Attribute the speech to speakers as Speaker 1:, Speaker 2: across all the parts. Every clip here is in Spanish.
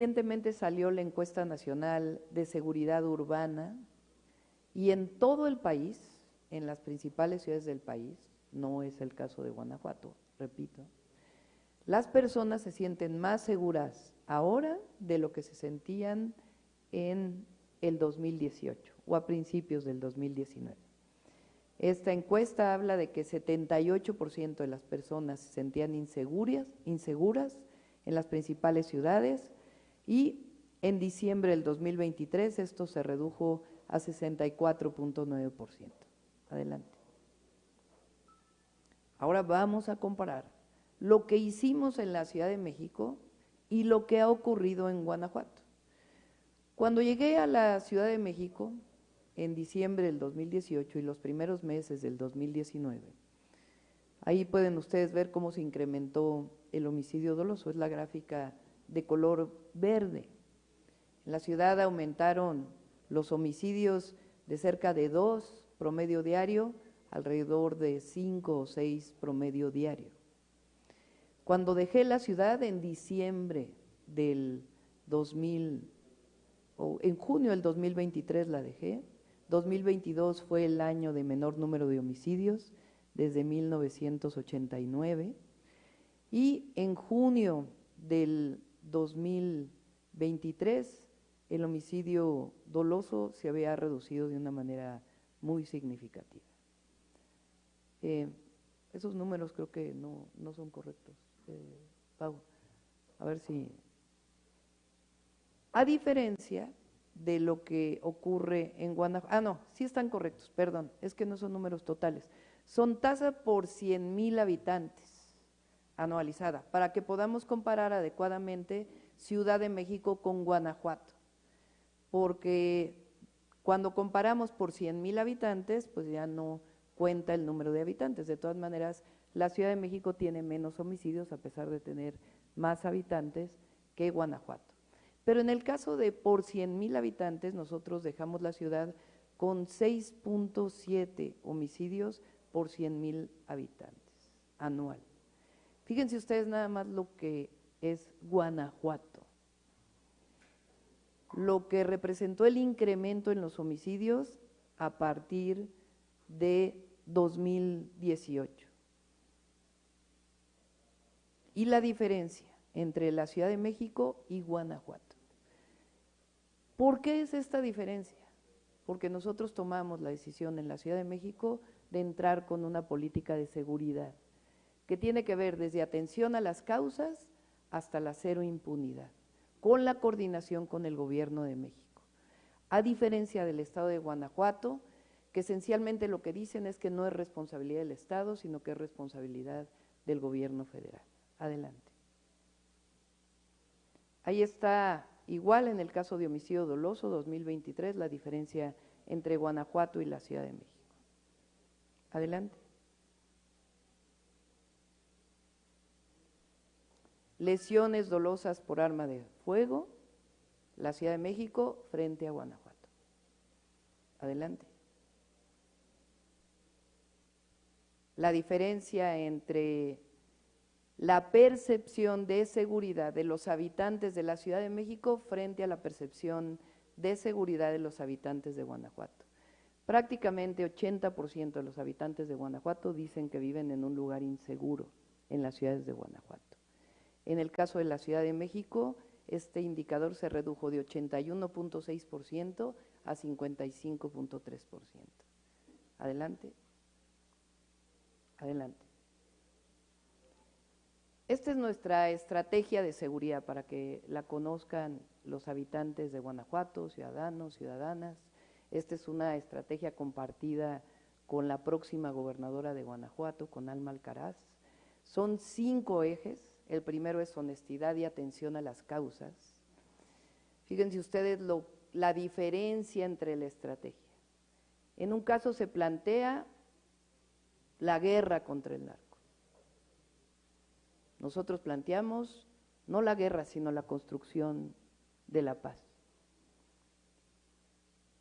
Speaker 1: Recientemente salió la encuesta nacional de seguridad urbana y en todo el país, en las principales ciudades del país, no es el caso de Guanajuato, repito, las personas se sienten más seguras ahora de lo que se sentían en el 2018 o a principios del 2019. Esta encuesta habla de que 78% de las personas se sentían inseguras en las principales ciudades y en diciembre del 2023 esto se redujo a 64.9%. Adelante. Ahora vamos a comparar lo que hicimos en la Ciudad de México y lo que ha ocurrido en Guanajuato. Cuando llegué a la Ciudad de México en diciembre del 2018 y los primeros meses del 2019, ahí pueden ustedes ver cómo se incrementó el homicidio doloso, es la gráfica de color verde. En la ciudad aumentaron los homicidios de cerca de 2 promedio diario, alrededor de 5 o 6 promedio diario. Cuando dejé la ciudad en diciembre del 2000, o en junio del 2023 la dejé, 2022 fue el año de menor número de homicidios desde 1989 y en junio del 2023 el homicidio doloso se había reducido de una manera muy significativa. Esos números creo que no son correctos, Pau, a ver si… A diferencia de lo que ocurre en Guanajuato, no, sí están correctos, perdón, es que no son números totales, son tasa por 100,000 habitantes anualizada, para que podamos comparar adecuadamente Ciudad de México con Guanajuato, porque cuando comparamos por 100,000 habitantes, pues ya no cuenta el número de habitantes. De todas maneras, la Ciudad de México tiene menos homicidios a pesar de tener más habitantes que Guanajuato. Pero en el caso de por 100,000 habitantes, nosotros dejamos la ciudad con 6.7 homicidios por 100,000 habitantes anual. Fíjense ustedes nada más lo que es Guanajuato, lo que representó el incremento en los homicidios a partir de 2018. Y la diferencia entre la Ciudad de México y Guanajuato. ¿Por qué es esta diferencia? Porque nosotros tomamos la decisión en la Ciudad de México de entrar con una política de seguridad, que tiene que ver desde atención a las causas hasta la cero impunidad, con la coordinación con el Gobierno de México. A diferencia del Estado de Guanajuato, que esencialmente lo que dicen es que no es responsabilidad del Estado, sino que es responsabilidad del Gobierno federal. Adelante. Ahí está, igual en el caso de homicidio doloso 2023, la diferencia entre Guanajuato y la Ciudad de México. Adelante. Lesiones dolosas por arma de fuego, la Ciudad de México frente a Guanajuato. Adelante. La diferencia entre la percepción de seguridad de los habitantes de la Ciudad de México frente a la percepción de seguridad de los habitantes de Guanajuato. Prácticamente 80% de los habitantes de Guanajuato dicen que viven en un lugar inseguro en las ciudades de Guanajuato. En el caso de la Ciudad de México, este indicador se redujo de 81.6% a 55.3%. Adelante. Adelante. Esta es nuestra estrategia de seguridad para que la conozcan los habitantes de Guanajuato, ciudadanos, ciudadanas. Esta es una estrategia compartida con la próxima gobernadora de Guanajuato, con Alma Alcaraz. Son 5 ejes. El primero es honestidad y atención a las causas. Fíjense ustedes la diferencia entre la estrategia. En un caso se plantea la guerra contra el narco. Nosotros planteamos no la guerra, sino la construcción de la paz.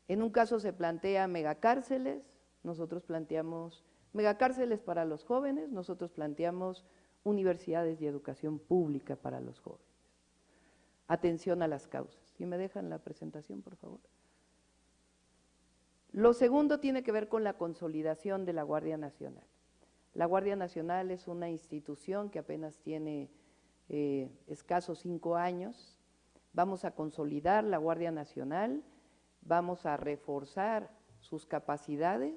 Speaker 1: En un caso se plantea megacárceles, nosotros planteamos megacárceles para los jóvenes, nosotros planteamos universidades y educación pública para los jóvenes. atención a las causas. Si me dejan la presentación, por favor. Lo segundo tiene que ver con la consolidación de la Guardia Nacional. La Guardia Nacional es una institución que apenas tiene escasos 5 años. Vamos a consolidar la Guardia Nacional, vamos a reforzar sus capacidades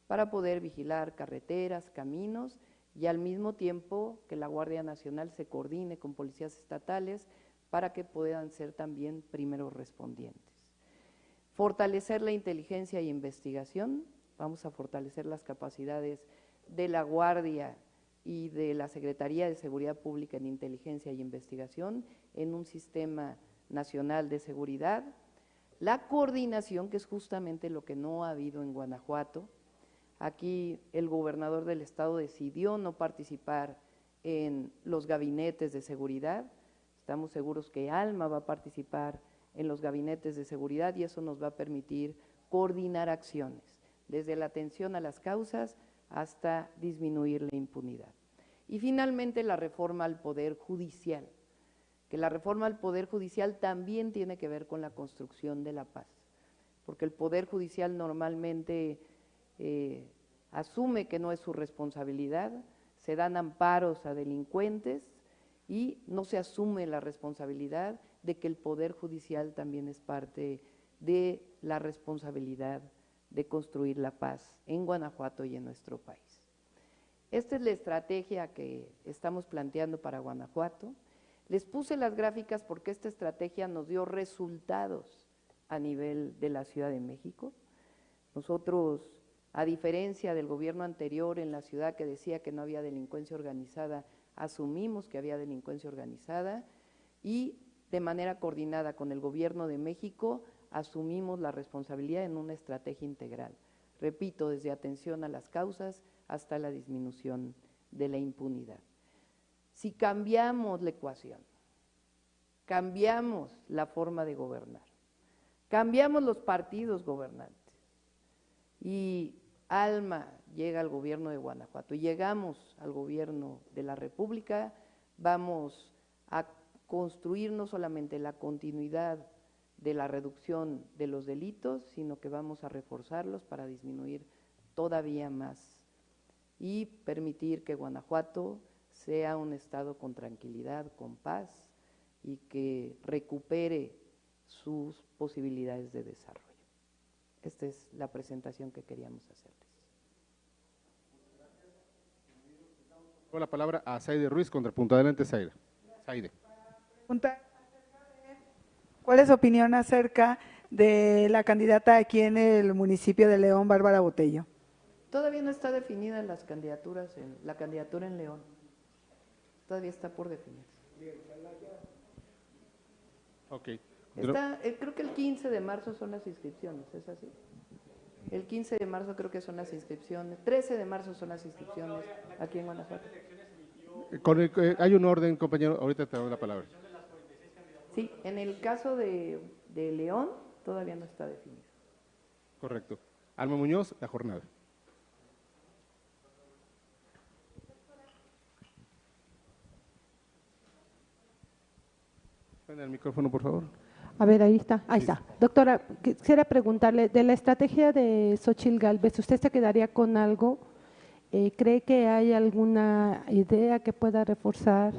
Speaker 1: para poder vigilar carreteras, caminos y al mismo tiempo que la Guardia Nacional se coordine con policías estatales para que puedan ser también primeros respondientes. Fortalecer la inteligencia y investigación, vamos a fortalecer las capacidades de la Guardia y de la Secretaría de Seguridad Pública en Inteligencia y Investigación en un sistema nacional de seguridad. La coordinación, que es justamente lo que no ha habido en Guanajuato. Aquí el gobernador del estado decidió no participar en los gabinetes de seguridad. Estamos seguros que ALMA va a participar en los gabinetes de seguridad y eso nos va a permitir coordinar acciones, desde la atención a las causas hasta disminuir la impunidad. Y finalmente la reforma al Poder Judicial, que la reforma al Poder Judicial también tiene que ver con la construcción de la paz, porque el Poder Judicial normalmente asume que no es su responsabilidad, se dan amparos a delincuentes y no se asume la responsabilidad de que el Poder Judicial también es parte de la responsabilidad de construir la paz en Guanajuato y en nuestro país. Esta es la estrategia que estamos planteando para Guanajuato. Les puse las gráficas porque esta estrategia nos dio resultados a nivel de la Ciudad de México. Nosotros, a diferencia del gobierno anterior en la ciudad que decía que no había delincuencia organizada, asumimos que había delincuencia organizada y de manera coordinada con el gobierno de México asumimos la responsabilidad en una estrategia integral. Repito, desde atención a las causas hasta la disminución de la impunidad. Si cambiamos la ecuación, cambiamos la forma de gobernar, cambiamos los partidos gobernantes y ALMA llega al gobierno de Guanajuato y llegamos al gobierno de la República, vamos a construir no solamente la continuidad de la reducción de los delitos, sino que vamos a reforzarlos para disminuir todavía más y permitir que Guanajuato sea un estado con tranquilidad, con paz y que recupere sus posibilidades de desarrollo. Esta es la presentación que queríamos hacerles.
Speaker 2: La palabra a Zaide Ruiz, contrapunto. Adelante, Zaide.
Speaker 3: ¿Cuál es su opinión acerca de la candidata aquí en el municipio de León, Bárbara Botello?
Speaker 1: Todavía no está definida en las candidaturas, la candidatura en León. Todavía está por definirse.
Speaker 2: Ok.
Speaker 1: Creo que el 15 de marzo son las inscripciones, ¿es así? El 15 de marzo creo que son las inscripciones, 13 de marzo son las inscripciones aquí en Guanajuato.
Speaker 2: Hay un orden, compañero, ahorita te doy la palabra.
Speaker 1: Sí, en el caso de León todavía no está definido.
Speaker 2: Correcto. Alma Muñoz, la jornada. Prende el micrófono, por favor.
Speaker 4: A ver, ahí está, ahí está. Doctora, quisiera preguntarle, de la estrategia de Xóchitl Gálvez, ¿usted se quedaría con algo? ¿Cree que hay alguna idea que pueda reforzar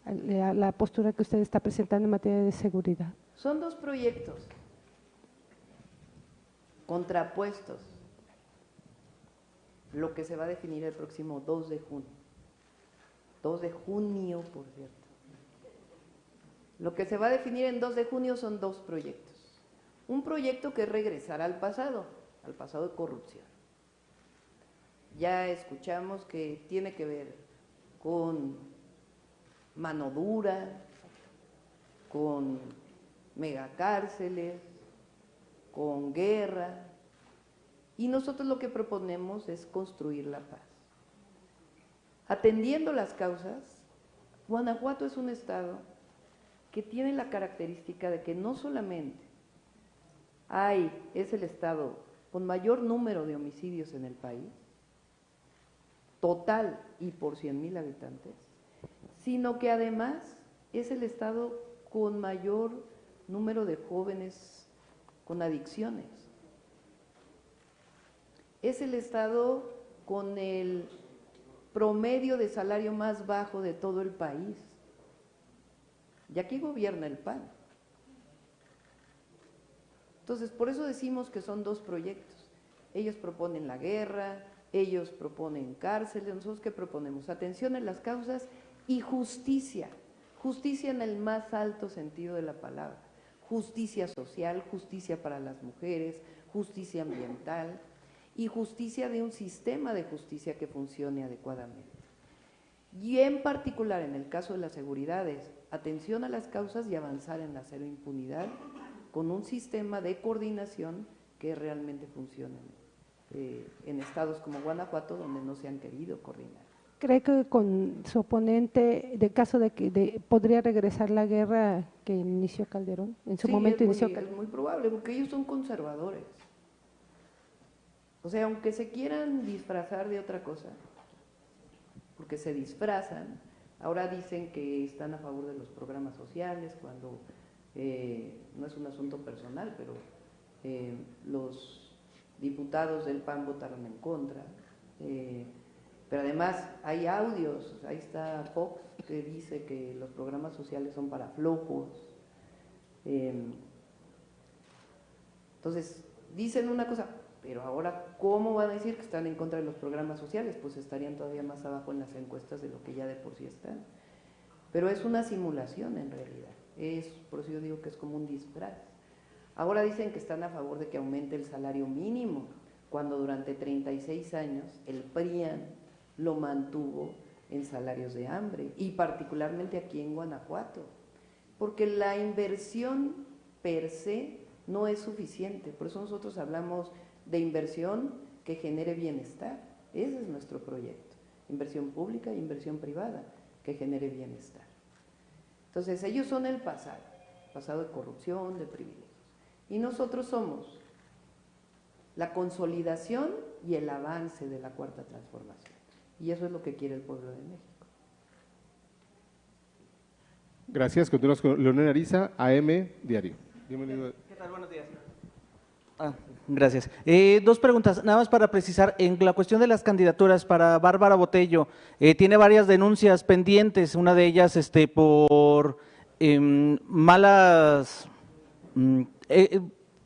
Speaker 4: la postura que usted está presentando en materia de seguridad?
Speaker 1: Son dos proyectos contrapuestos, lo que se va a definir el próximo 2 de junio. 2 de junio, por cierto. Lo que se va a definir en 2 de junio son dos proyectos. Un proyecto que es regresar al pasado de corrupción. Ya escuchamos que tiene que ver con mano dura, con megacárceles, con guerra, y nosotros lo que proponemos es construir la paz. Atendiendo las causas, Guanajuato es un estado que tiene la característica de que no solamente es el estado con mayor número de homicidios en el país, total y por 100,000 habitantes, sino que además es el estado con mayor número de jóvenes con adicciones. Es el estado con el promedio de salario más bajo de todo el país. Y aquí gobierna el PAN. Entonces, por eso decimos que son dos proyectos. Ellos proponen la guerra, ellos proponen cárceles, nosotros ¿qué proponemos? Atención en las causas y justicia. Justicia en el más alto sentido de la palabra. Justicia social, justicia para las mujeres, justicia ambiental y justicia de un sistema de justicia que funcione adecuadamente. Y en particular, en el caso de la seguridad, es atención a las causas y avanzar en la cero impunidad con un sistema de coordinación que realmente funcione en estados como Guanajuato, donde no se han querido coordinar.
Speaker 4: ¿Cree que con su oponente, de caso de que podría regresar la guerra que inició Calderón? En su momento inició Calderón.
Speaker 1: Es muy probable, porque ellos son conservadores. O sea, aunque se quieran disfrazar de otra cosa, porque se disfrazan, ahora dicen que están a favor de los programas sociales, cuando no es un asunto personal, pero los diputados del PAN votaron en contra. Pero además hay audios, ahí está Fox que dice que los programas sociales son para flojos. Entonces, dicen una cosa, pero ahora, ¿cómo van a decir que están en contra de los programas sociales? Pues estarían todavía más abajo en las encuestas de lo que ya de por sí están. Pero es una simulación en realidad, por eso yo digo que es como un disfraz. Ahora dicen que están a favor de que aumente el salario mínimo, cuando durante 36 años el PRIAN lo mantuvo en salarios de hambre, y particularmente aquí en Guanajuato, porque la inversión per se no es suficiente, por eso nosotros hablamos de inversión que genere bienestar. Ese es nuestro proyecto, inversión pública e inversión privada que genere bienestar. Entonces ellos son el pasado de corrupción, de privilegios, y nosotros somos la consolidación y el avance de la Cuarta Transformación, y eso es lo que quiere el pueblo de México.
Speaker 2: Gracias. Continuamos con Leonel Ariza, AM Diario. Bienvenido.
Speaker 5: ¿Qué tal? Buenos días. Gracias. Dos preguntas, nada más para precisar, en la cuestión de las candidaturas para Bárbara Botello, tiene varias denuncias pendientes, una de ellas por malas…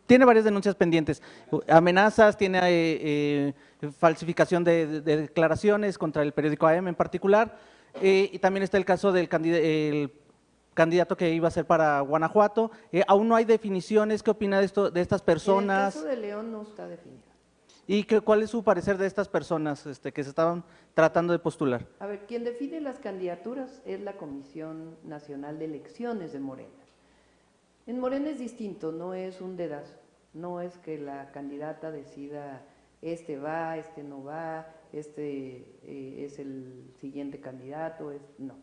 Speaker 5: tiene varias denuncias pendientes, amenazas, tiene falsificación de declaraciones contra el periódico AM en particular, y también está el caso del candidato que iba a ser para Guanajuato. Aún no hay definiciones. ¿Qué opina de esto, de estas personas?
Speaker 1: En el caso de León no está definido.
Speaker 5: ¿Y cuál es su parecer de estas personas que se estaban tratando de postular?
Speaker 1: A ver, quien define las candidaturas es la Comisión Nacional de Elecciones de Morena. En Morena es distinto, no es un dedazo, no es que la candidata decida este va, este no va, este es el siguiente candidato, no.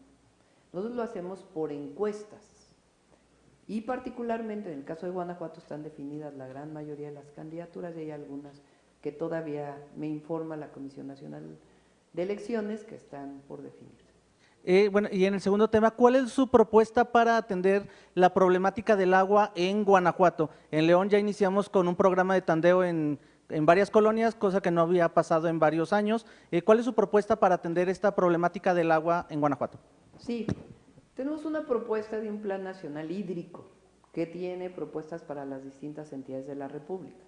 Speaker 1: Nosotros lo hacemos por encuestas y particularmente en el caso de Guanajuato están definidas la gran mayoría de las candidaturas y hay algunas que todavía me informa la Comisión Nacional de Elecciones que están por definirse.
Speaker 5: Bueno, y en el segundo tema, ¿cuál es su propuesta para atender la problemática del agua en Guanajuato? En León ya iniciamos con un programa de tandeo en varias colonias, cosa que no había pasado en varios años. ¿Cuál es su propuesta para atender esta problemática del agua en Guanajuato?
Speaker 1: Sí, tenemos una propuesta de un plan nacional hídrico que tiene propuestas para las distintas entidades de la República.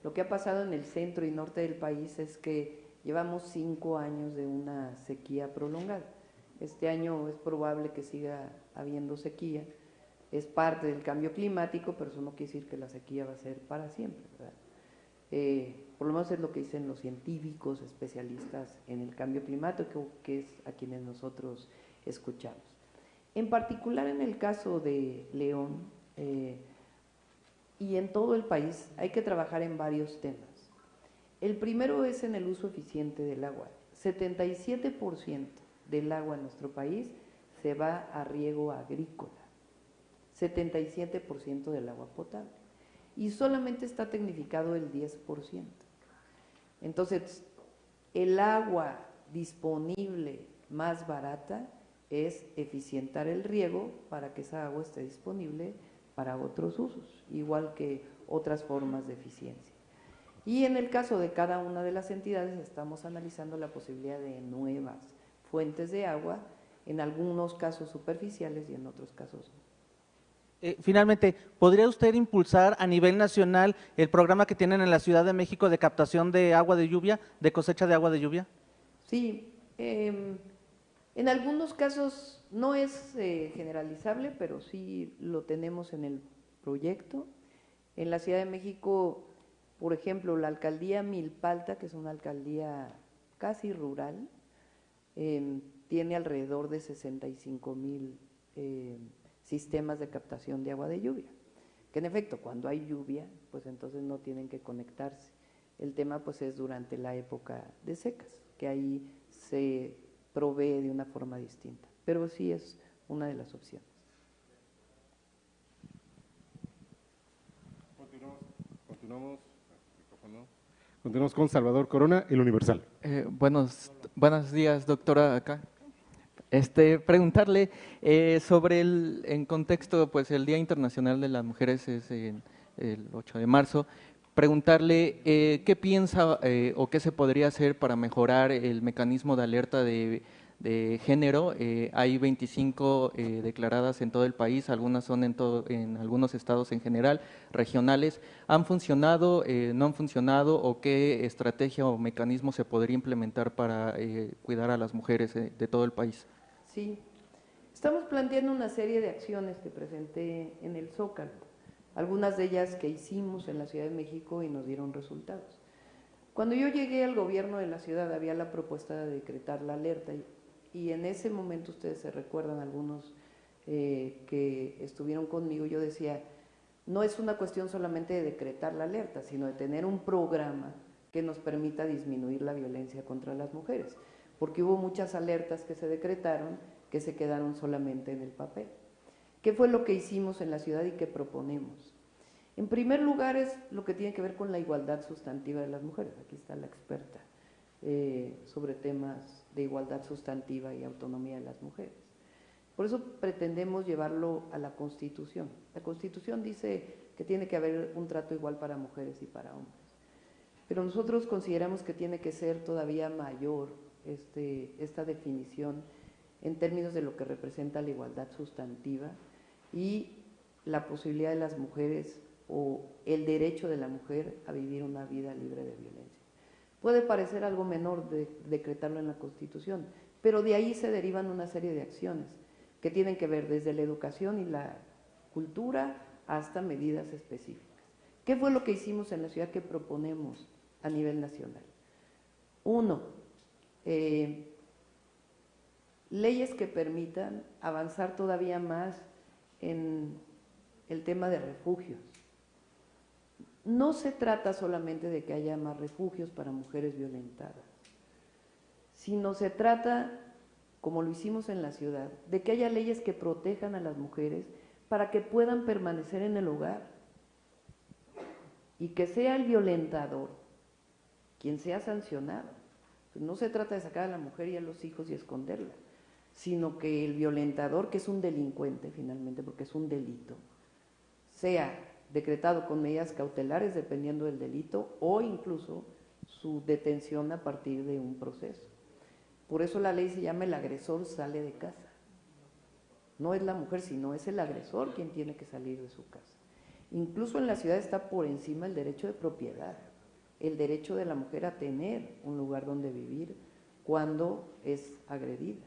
Speaker 1: Lo que ha pasado en el centro y norte del país es que llevamos 5 años de una sequía prolongada. Este año es probable que siga habiendo sequía, es parte del cambio climático, pero eso no quiere decir que la sequía va a ser para siempre, ¿verdad? Por lo menos es lo que dicen los científicos especialistas en el cambio climático, que es a quienes nosotros escuchamos. En particular en el caso de León y en todo el país hay que trabajar en varios temas. El primero es en el uso eficiente del agua. 77% del agua en nuestro país se va a riego agrícola, 77% del agua potable, y solamente está tecnificado el 10%. Entonces, el agua disponible más barata es eficientar el riego para que esa agua esté disponible para otros usos, igual que otras formas de eficiencia. Y en el caso de cada una de las entidades estamos analizando la posibilidad de nuevas fuentes de agua, en algunos casos superficiales y en otros casos no.
Speaker 5: Finalmente, ¿podría usted impulsar a nivel nacional el programa que tienen en la Ciudad de México de captación de agua de lluvia, de cosecha de agua de lluvia?
Speaker 1: Sí, en algunos casos no es generalizable, pero sí lo tenemos en el proyecto. En la Ciudad de México, por ejemplo, la alcaldía Milpalta, que es una alcaldía casi rural, tiene alrededor de 65,000 sistemas de captación de agua de lluvia, que en efecto cuando hay lluvia, pues entonces no tienen que conectarse. El tema pues es durante la época de secas, que ahí se provee de una forma distinta, pero sí es una de las opciones.
Speaker 2: Continuamos con Salvador Corona, El Universal.
Speaker 6: Buenos días, doctora, acá. Preguntarle sobre en contexto, pues el Día Internacional de las Mujeres es el 8 de marzo, preguntarle qué piensa o qué se podría hacer para mejorar el mecanismo de alerta de género. Hay 25 declaradas en todo el país, algunas son en algunos estados en general, regionales. ¿Han funcionado, no han funcionado o qué estrategia o mecanismo se podría implementar para cuidar a las mujeres de todo el país?
Speaker 1: Sí, estamos planteando una serie de acciones que presenté en el Zócalo, algunas de ellas que hicimos en la Ciudad de México y nos dieron resultados. Cuando yo llegué al gobierno de la ciudad había la propuesta de decretar la alerta y en ese momento ustedes se recuerdan, algunos que estuvieron conmigo, yo decía, no es una cuestión solamente de decretar la alerta, sino de tener un programa que nos permita disminuir la violencia contra las mujeres, porque hubo muchas alertas que se decretaron que se quedaron solamente en el papel. ¿Qué fue lo que hicimos en la ciudad y qué proponemos? En primer lugar es lo que tiene que ver con la igualdad sustantiva de las mujeres. Aquí está la experta sobre temas de igualdad sustantiva y autonomía de las mujeres. Por eso pretendemos llevarlo a la Constitución. La Constitución dice que tiene que haber un trato igual para mujeres y para hombres, pero nosotros consideramos que tiene que ser todavía mayor esta definición en términos de lo que representa la igualdad sustantiva y la posibilidad de las mujeres o el derecho de la mujer a vivir una vida libre de violencia. Puede parecer algo menor de decretarlo en la Constitución, pero de ahí se derivan una serie de acciones que tienen que ver desde la educación y la cultura hasta medidas específicas. ¿Qué fue lo que hicimos en la ciudad que proponemos a nivel nacional? Uno, leyes que permitan avanzar todavía más en el tema de refugios. No se trata solamente de que haya más refugios para mujeres violentadas, sino se trata, como lo hicimos en la ciudad, de que haya leyes que protejan a las mujeres para que puedan permanecer en el hogar y que sea el violentador quien sea sancionado. No se trata de sacar a la mujer y a los hijos y esconderla, sino que el violentador, que es un delincuente finalmente, porque es un delito, sea decretado con medidas cautelares dependiendo del delito o incluso su detención a partir de un proceso. Por eso la ley se llama el agresor sale de casa. No es la mujer, sino es el agresor quien tiene que salir de su casa. Incluso en la ciudad está por encima el derecho de propiedad, el derecho de la mujer a tener un lugar donde vivir cuando es agredida.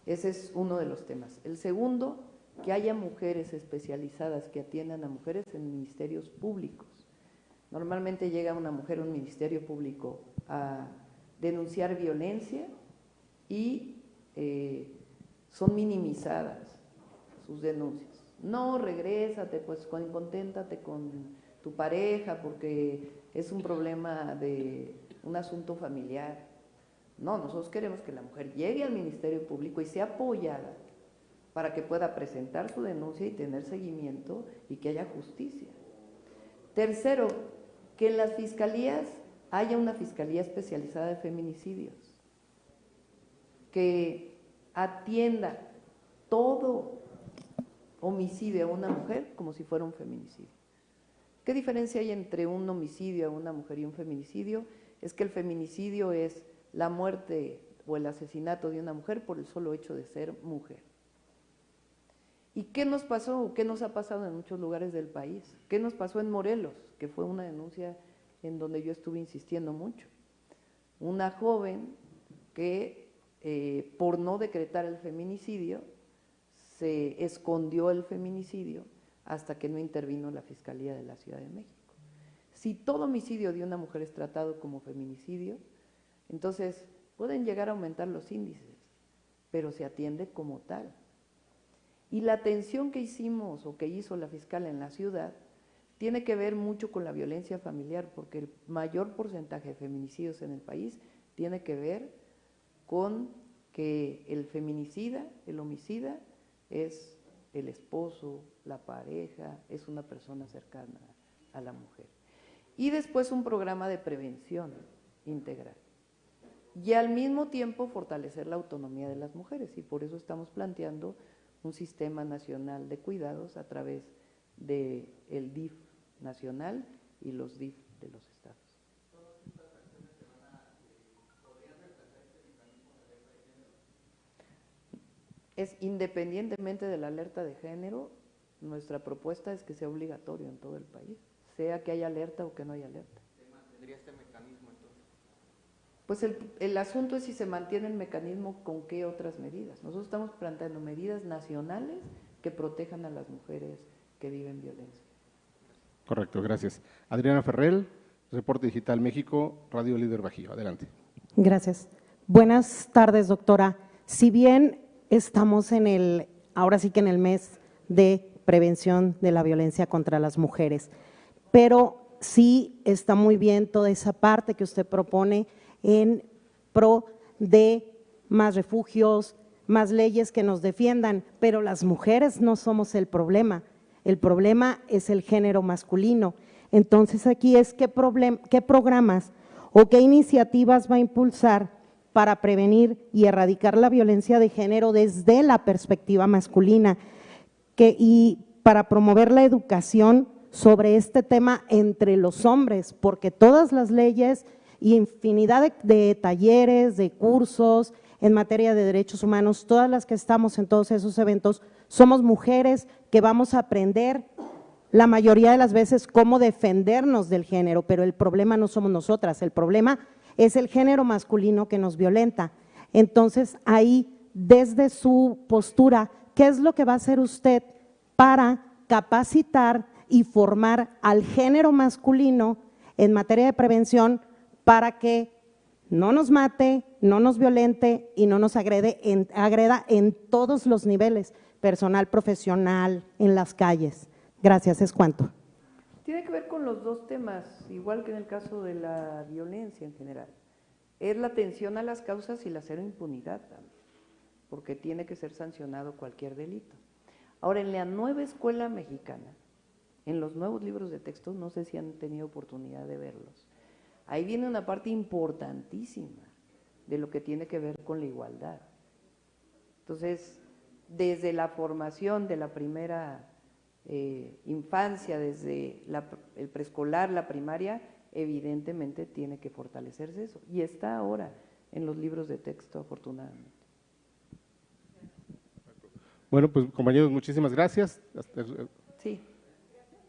Speaker 1: Ese es uno de los temas. El segundo, que haya mujeres especializadas que atiendan a mujeres en ministerios públicos. Normalmente llega una mujer a un ministerio público a denunciar violencia y son minimizadas sus denuncias. No, regrésate, pues conténtate con tu pareja porque es un problema de un asunto familiar. No, nosotros queremos que la mujer llegue al Ministerio Público y sea apoyada para que pueda presentar su denuncia y tener seguimiento y que haya justicia. Tercero, que en las fiscalías haya una fiscalía especializada de feminicidios, que atienda todo homicidio a una mujer como si fuera un feminicidio. ¿Qué diferencia hay entre un homicidio a una mujer y un feminicidio? Es que el feminicidio es la muerte o el asesinato de una mujer por el solo hecho de ser mujer. ¿Y qué nos pasó o qué nos ha pasado en muchos lugares del país? ¿Qué nos pasó en Morelos? Que fue una denuncia en donde yo estuve insistiendo mucho. Una joven que por no decretar el feminicidio, se escondió el feminicidio hasta que no intervino la Fiscalía de la Ciudad de México. Si todo homicidio de una mujer es tratado como feminicidio, entonces pueden llegar a aumentar los índices, pero se atiende como tal. Y la atención que hicimos o que hizo la fiscal en la ciudad tiene que ver mucho con la violencia familiar, porque el mayor porcentaje de feminicidios en el país tiene que ver con que el feminicida, el homicida, es el esposo, la pareja, es una persona cercana a la mujer. Y después un programa de prevención integral. Y al mismo tiempo fortalecer la autonomía de las mujeres, y por eso estamos planteando un sistema nacional de cuidados a través del DIF nacional y los DIF de los estados. Es independientemente de la alerta de género, nuestra propuesta es que sea obligatorio en todo el país, sea que haya alerta o que no haya alerta.
Speaker 6: ¿Se mantendría este mecanismo entonces?
Speaker 1: Pues el asunto es si se mantiene el mecanismo con qué otras medidas. Nosotros estamos planteando medidas nacionales que protejan a las mujeres que viven violencia.
Speaker 2: Correcto, gracias. Adriana Ferrell, Reporte Digital México, Radio Líder Bajío. Adelante.
Speaker 7: Gracias. Buenas tardes, doctora. Si bien estamos ahora sí que en el mes de prevención de la violencia contra las mujeres, pero sí está muy bien toda esa parte que usted propone en pro de más refugios, más leyes que nos defiendan, pero las mujeres no somos el problema es el género masculino. Entonces aquí es qué programas o qué iniciativas va a impulsar para prevenir y erradicar la violencia de género desde la perspectiva masculina y para promover la educación sobre este tema entre los hombres, porque todas las leyes y infinidad de talleres, de cursos en materia de derechos humanos, todas las que estamos en todos esos eventos, somos mujeres que vamos a aprender la mayoría de las veces cómo defendernos del género, pero el problema no somos nosotras, el problema es el género masculino que nos violenta. Entonces, ahí, desde su postura, ¿qué es lo que va a hacer usted para capacitar y formar al género masculino en materia de prevención para que no nos mate, no nos violente y no nos agreda en todos los niveles, personal, profesional, en las calles? Gracias, es cuanto.
Speaker 1: Tiene que ver con los dos temas, igual que en el caso de la violencia en general. Es la atención a las causas y la cero impunidad también, porque tiene que ser sancionado cualquier delito. Ahora, en la nueva escuela mexicana, en los nuevos libros de texto, no sé si han tenido oportunidad de verlos, ahí viene una parte importantísima de lo que tiene que ver con la igualdad. Entonces, desde la formación de la primera infancia, desde el preescolar, la primaria, evidentemente tiene que fortalecerse eso, y está ahora en los libros de texto, afortunadamente.
Speaker 2: Bueno, pues compañeros, muchísimas gracias.
Speaker 1: Sí.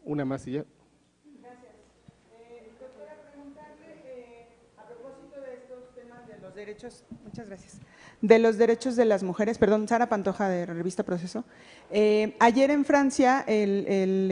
Speaker 2: Una más y ya.
Speaker 3: Gracias. Doctora, preguntarle a propósito de estos temas de los derechos, muchas gracias, de los derechos de las mujeres, perdón, Sara Pantoja de Revista Proceso. Ayer en Francia el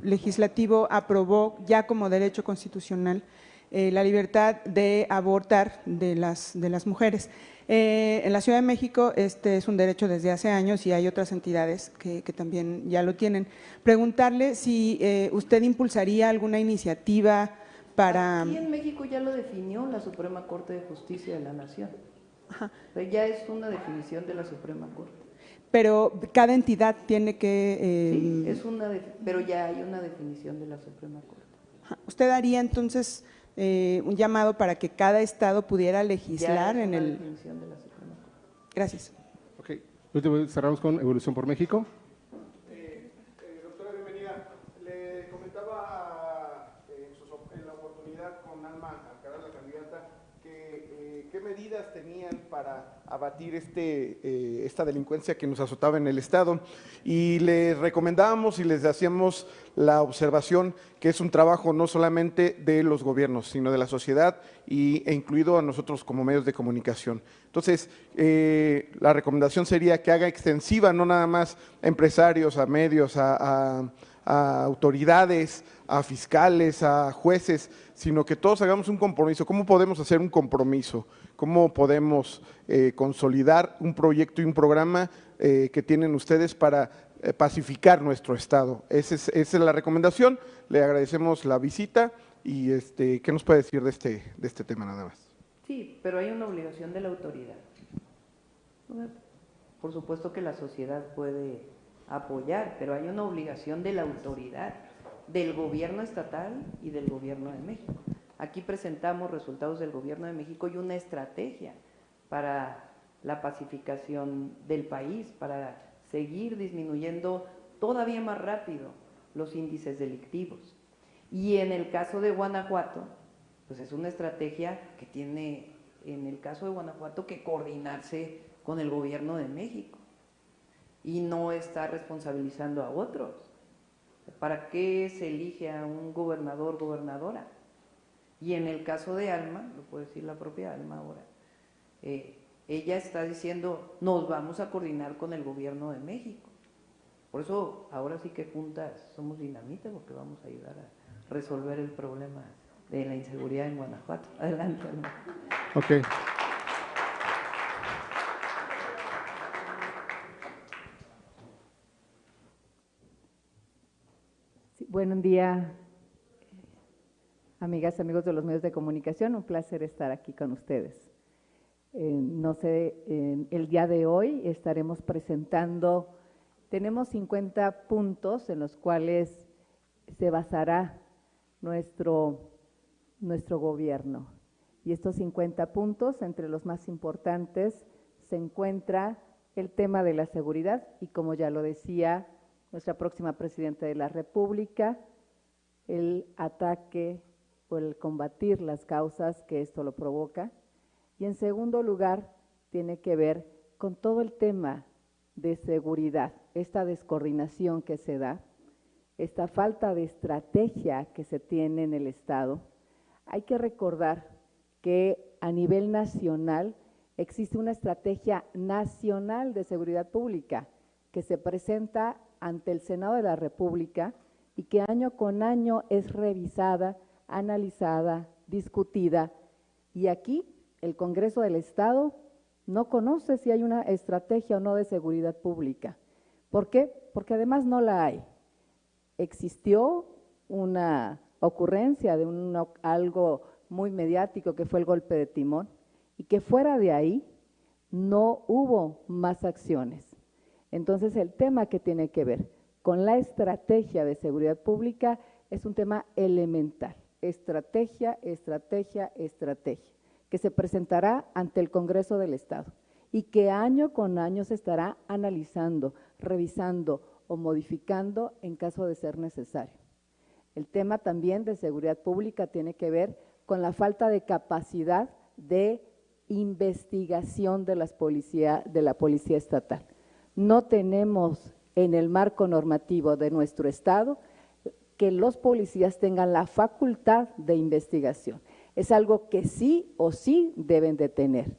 Speaker 3: legislativo aprobó ya como derecho constitucional la libertad de abortar de las mujeres. En la Ciudad de México este es un derecho desde hace años y hay otras entidades que también ya lo tienen. Preguntarle si usted impulsaría alguna iniciativa para…
Speaker 1: Aquí en México ya lo definió la Suprema Corte de Justicia de la Nación.
Speaker 3: Ajá.
Speaker 1: O sea, ya es una definición de la Suprema Corte.
Speaker 3: Pero cada entidad tiene que…
Speaker 1: Sí, pero ya hay una definición de la Suprema Corte.
Speaker 3: ¿Usted haría entonces un llamado para que cada estado pudiera
Speaker 1: Ya
Speaker 3: legislar
Speaker 1: es
Speaker 3: en
Speaker 1: una
Speaker 3: el…
Speaker 1: definición de la Suprema Corte.
Speaker 3: Gracias.
Speaker 2: Cerramos con Evolución por México.
Speaker 8: Doctora, bienvenida. Le comentaba en la oportunidad con Alma Alcaraz, la candidata, que qué medidas tenían para abatir esta delincuencia que nos azotaba en el Estado. Y les recomendábamos y les hacíamos la observación que es un trabajo no solamente de los gobiernos, sino de la sociedad e incluido a nosotros como medios de comunicación. Entonces, la recomendación sería que haga extensiva, no nada más a empresarios, a medios, a autoridades, a fiscales, a jueces, sino que todos hagamos un compromiso. ¿Cómo podemos hacer un compromiso? ¿Cómo podemos consolidar un proyecto y un programa que tienen ustedes para pacificar nuestro Estado? Esa es la recomendación. Le agradecemos la visita y ¿qué nos puede decir de este tema nada más?
Speaker 1: Sí, pero hay una obligación de la autoridad. Por supuesto que la sociedad puede apoyar, pero hay una obligación de la autoridad, del gobierno estatal y del gobierno de México. Aquí presentamos resultados del gobierno de México y una estrategia para la pacificación del país, para seguir disminuyendo todavía más rápido los índices delictivos. Y en el caso de Guanajuato, pues es una estrategia que tiene, en el caso de Guanajuato, que coordinarse con el gobierno de México y no estar responsabilizando a otros. ¿Para qué se elige a un gobernador, gobernadora? Y en el caso de Alma, lo puede decir la propia Alma ahora, ella está diciendo, nos vamos a coordinar con el gobierno de México. Por eso, ahora sí que juntas somos dinamita, porque vamos a ayudar a resolver el problema de la inseguridad en Guanajuato. Adelante, Alma.
Speaker 2: Ok.
Speaker 9: Sí, buen día, amigas, amigos de los medios de comunicación. Un placer estar aquí con ustedes. No sé, el día de hoy estaremos presentando, tenemos 50 puntos en los cuales se basará nuestro gobierno. Y estos 50 puntos, entre los más importantes, se encuentra el tema de la seguridad y, como ya lo decía nuestra próxima presidenta de la República, el ataque o el combatir las causas que esto lo provoca. Y en segundo lugar, tiene que ver con todo el tema de seguridad, esta descoordinación que se da, esta falta de estrategia que se tiene en el Estado. Hay que recordar que a nivel nacional existe una estrategia nacional de seguridad pública que se presenta ante el Senado de la República y que año con año es revisada, analizada, discutida. Y aquí el Congreso del Estado no conoce si hay una estrategia o no de seguridad pública. ¿Por qué? Porque además no la hay. Existió una ocurrencia de algo muy mediático que fue el golpe de timón y que fuera de ahí no hubo más acciones. Entonces el tema que tiene que ver con la estrategia de seguridad pública es un tema elemental. Estrategia, estrategia, estrategia, que se presentará ante el Congreso del Estado y que año con año se estará analizando, revisando o modificando en caso de ser necesario. El tema también de seguridad pública tiene que ver con la falta de capacidad de investigación de la policía estatal. No tenemos en el marco normativo de nuestro Estado que los policías tengan la facultad de investigación. Es algo que sí o sí deben de tener.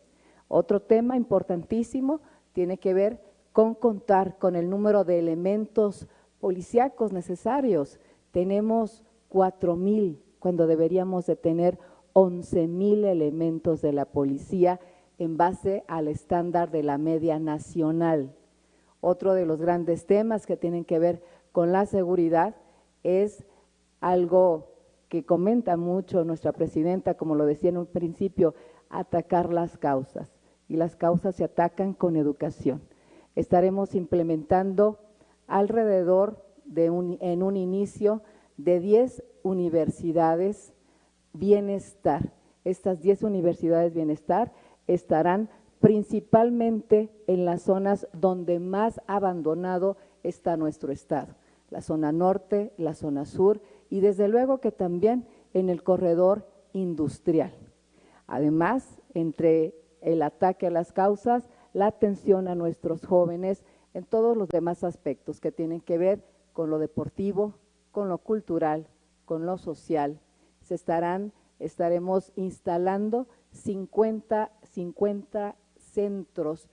Speaker 9: Otro tema importantísimo tiene que ver con contar con el número de elementos policíacos necesarios. Tenemos 4,000 cuando deberíamos de tener 11,000 elementos de la policía en base al estándar de la media nacional. Otro de los grandes temas que tienen que ver con la seguridad es algo que comenta mucho nuestra presidenta, como lo decía en un principio, atacar las causas. Y las causas se atacan con educación. Estaremos implementando alrededor en un inicio de 10 universidades bienestar. Estas 10 universidades bienestar estarán principalmente en las zonas donde más abandonado está nuestro estado, la zona norte, la zona sur y desde luego que también en el corredor industrial. Además, entre el ataque a las causas, la atención a nuestros jóvenes en todos los demás aspectos que tienen que ver con lo deportivo, con lo cultural, con lo social. Estaremos instalando 50 centros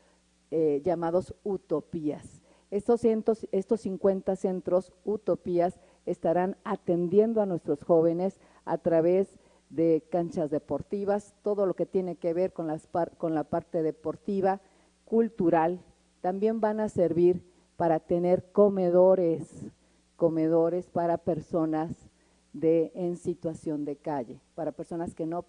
Speaker 9: llamados utopías. Estos 50 centros utopías estarán atendiendo a nuestros jóvenes a través de canchas deportivas, todo lo que tiene que ver con la parte deportiva, cultural. También van a servir para tener comedores para personas en situación de calle, para personas que no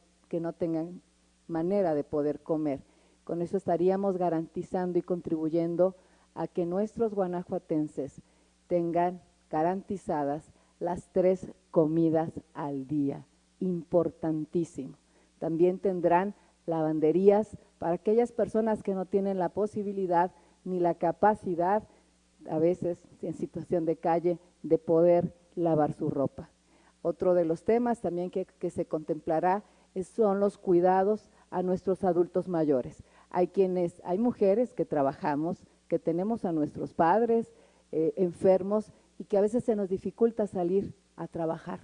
Speaker 9: tengan manera de poder comer. Con eso estaríamos garantizando y contribuyendo a que nuestros guanajuatenses tengan garantizadas las 3 comidas al día, importantísimo. También tendrán lavanderías para aquellas personas que no tienen la posibilidad ni la capacidad, a veces en situación de calle, de poder lavar su ropa. Otro de los temas también que se contemplará son los cuidados a nuestros adultos mayores. Hay mujeres que trabajamos, que tenemos a nuestros padres enfermos y que a veces se nos dificulta salir a trabajar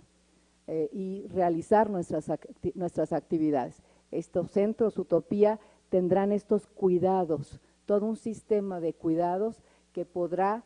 Speaker 9: y realizar nuestras actividades. Estos centros Utopía tendrán estos cuidados, todo un sistema de cuidados que podrá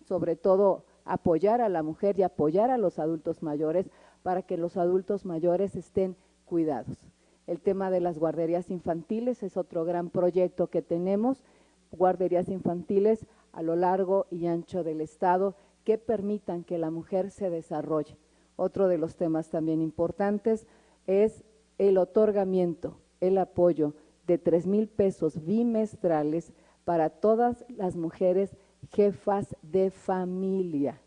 Speaker 9: sobre todo apoyar a la mujer y apoyar a los adultos mayores para que los adultos mayores estén cuidados. El tema de las guarderías infantiles es otro gran proyecto que tenemos, guarderías infantiles a lo largo y ancho del estado que permitan que la mujer se desarrolle. Otro de los temas también importantes es el otorgamiento, el apoyo de 3,000 pesos bimestrales para todas las mujeres jefas de familia.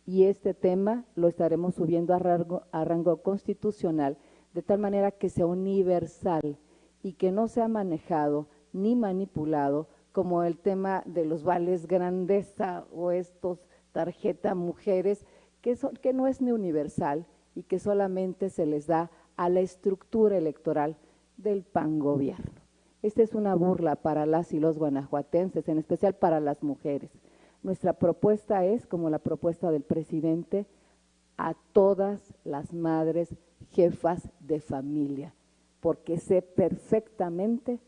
Speaker 9: Y este tema lo estaremos subiendo a rango constitucional, de tal manera que sea universal y que no sea manejado ni manipulado como el tema de los vales grandeza o estos tarjeta mujeres, que no es ni universal y que solamente se les da a la estructura electoral del PAN gobierno. Esta es una burla para las y los guanajuatenses, en especial para las mujeres. Nuestra propuesta es, como la propuesta del presidente, a todas las madres jefas de familia, porque sé perfectamente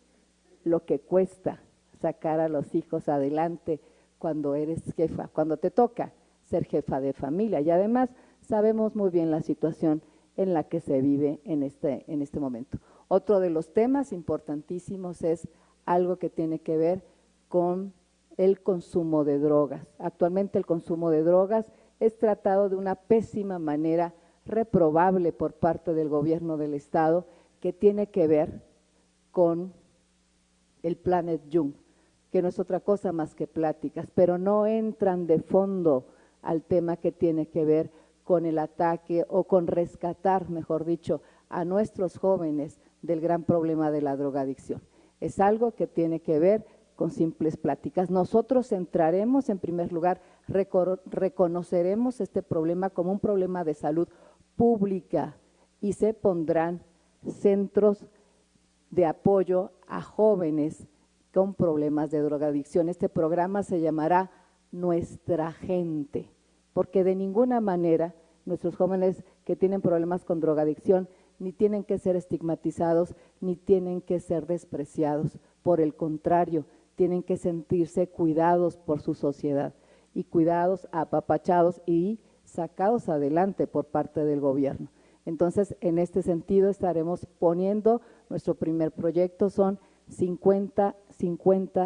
Speaker 9: lo que cuesta sacar a los hijos adelante cuando eres jefa, cuando te toca ser jefa de familia. Y además sabemos muy bien la situación en la que se vive en este momento. Otro de los temas importantísimos es algo que tiene que ver con el consumo de drogas. Actualmente el consumo de drogas es tratado de una pésima manera, reprobable por parte del gobierno del estado, que tiene que ver con el Planet Young, que no es otra cosa más que pláticas, pero no entran de fondo al tema que tiene que ver con el ataque o con rescatar, mejor dicho, a nuestros jóvenes del gran problema de la drogadicción. Es algo que tiene que ver con simples pláticas. Nosotros entraremos, en primer lugar, reconoceremos este problema como un problema de salud pública y se pondrán centros de apoyo a jóvenes con problemas de drogadicción. Este programa se llamará Nuestra Gente, porque de ninguna manera nuestros jóvenes que tienen problemas con drogadicción ni tienen que ser estigmatizados, ni tienen que ser despreciados. Por el contrario, tienen que sentirse cuidados por su sociedad y cuidados, apapachados y sacados adelante por parte del gobierno. Entonces, en este sentido estaremos poniendo, nuestro primer proyecto son 50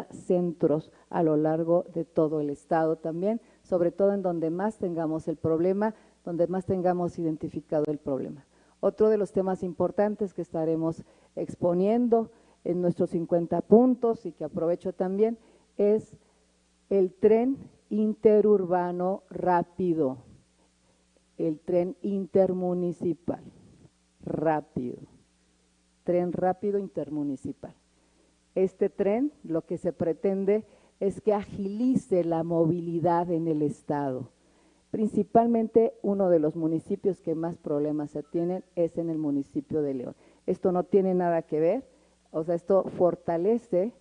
Speaker 9: centros a lo largo de todo el estado también, sobre todo en donde más tengamos el problema, donde más tengamos identificado el problema. Otro de los temas importantes que estaremos exponiendo en nuestros 50 puntos y que aprovecho también es el tren interurbano rápido, el tren intermunicipal rápido. tren rápido intermunicipal. Este tren lo que se pretende es que agilice la movilidad en el estado. Principalmente uno de los municipios que más problemas se tienen es en el municipio de León. Esto no tiene nada que ver, o sea, esto fortalece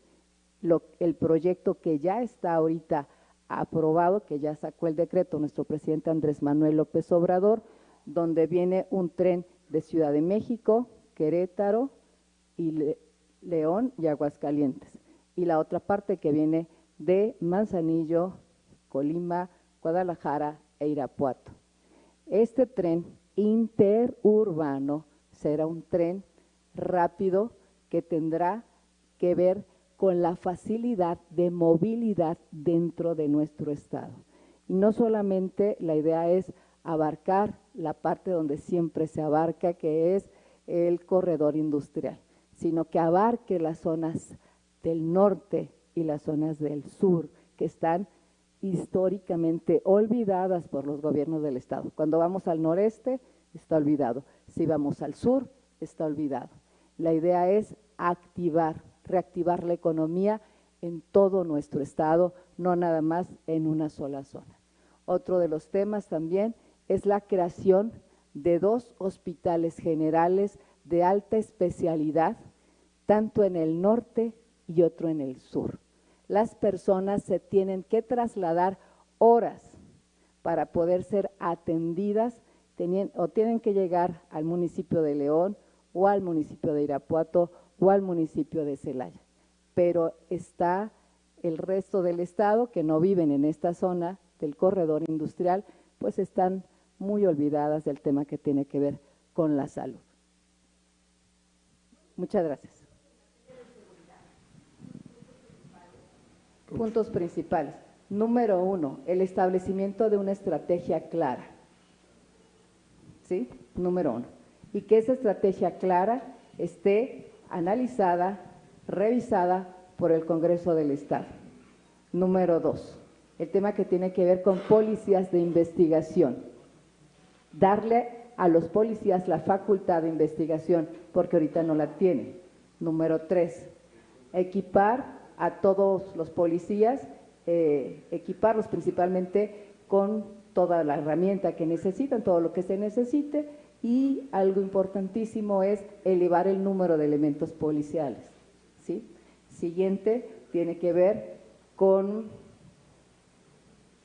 Speaker 9: el proyecto que ya está ahorita aprobado, que ya sacó el decreto nuestro presidente Andrés Manuel López Obrador, donde viene un tren de Ciudad de México, Querétaro y León y Aguascalientes. Y la otra parte que viene de Manzanillo, Colima, Guadalajara e Irapuato. Este tren interurbano será un tren rápido que tendrá que ver con la facilidad de movilidad dentro de nuestro estado. Y no solamente la idea es abarcar la parte donde siempre se abarca, que es el corredor industrial, sino que abarque las zonas del norte y las zonas del sur, que están históricamente olvidadas por los gobiernos del estado. Cuando vamos al noreste, está olvidado. Si vamos al sur, está olvidado. La idea es reactivar la economía en todo nuestro estado, no nada más en una sola zona. Otro de los temas también es la creación de 2 hospitales generales de alta especialidad, tanto en el norte y otro en el sur. Las personas se tienen que trasladar horas para poder ser atendidas, o tienen que llegar al municipio de León o al municipio de Irapuato o al municipio de Celaya. Pero está el resto del estado que no viven en esta zona del corredor industrial, pues están muy olvidadas del tema que tiene que ver con la salud. Muchas gracias. Puntos principales. Número 1, el establecimiento de una estrategia clara. ¿Sí? Número 1. Y que esa estrategia clara esté analizada, revisada por el Congreso del Estado. Número 2, el tema que tiene que ver con policías de investigación. Darle a los policías la facultad de investigación, porque ahorita no la tienen. Número 3, equipar a todos los policías, equiparlos principalmente con toda la herramienta que necesitan, todo lo que se necesite, y algo importantísimo es elevar el número de elementos policiales, ¿sí? Siguiente tiene que ver con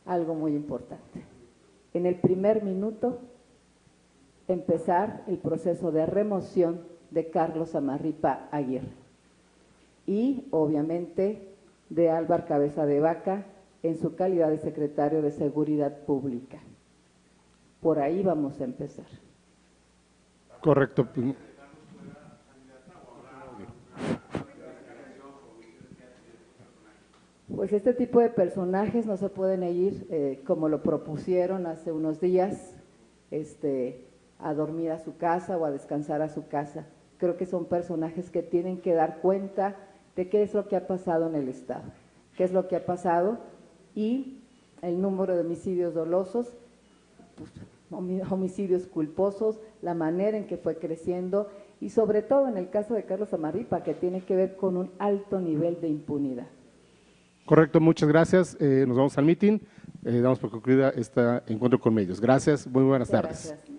Speaker 9: algo muy importante. En el primer minuto, empezar el proceso de remoción de Carlos Amarripa Aguirre y, obviamente, de Álvaro Cabeza de Vaca en su calidad de secretario de Seguridad Pública. Por ahí vamos a empezar.
Speaker 2: Correcto.
Speaker 9: Pues este tipo de personajes no se pueden ir, como lo propusieron hace unos días, a dormir a su casa o a descansar a su casa. Creo que son personajes que tienen que dar cuenta de qué es lo que ha pasado en el estado, qué es lo que ha pasado y el número de homicidios dolosos, pues, homicidios culposos, la manera en que fue creciendo y sobre todo en el caso de Carlos Amarripa, que tiene que ver con un alto nivel de impunidad.
Speaker 2: Correcto, muchas gracias. Nos vamos al meeting. Damos por concluida este encuentro con medios. Gracias, muy buenas tardes.
Speaker 9: Gracias.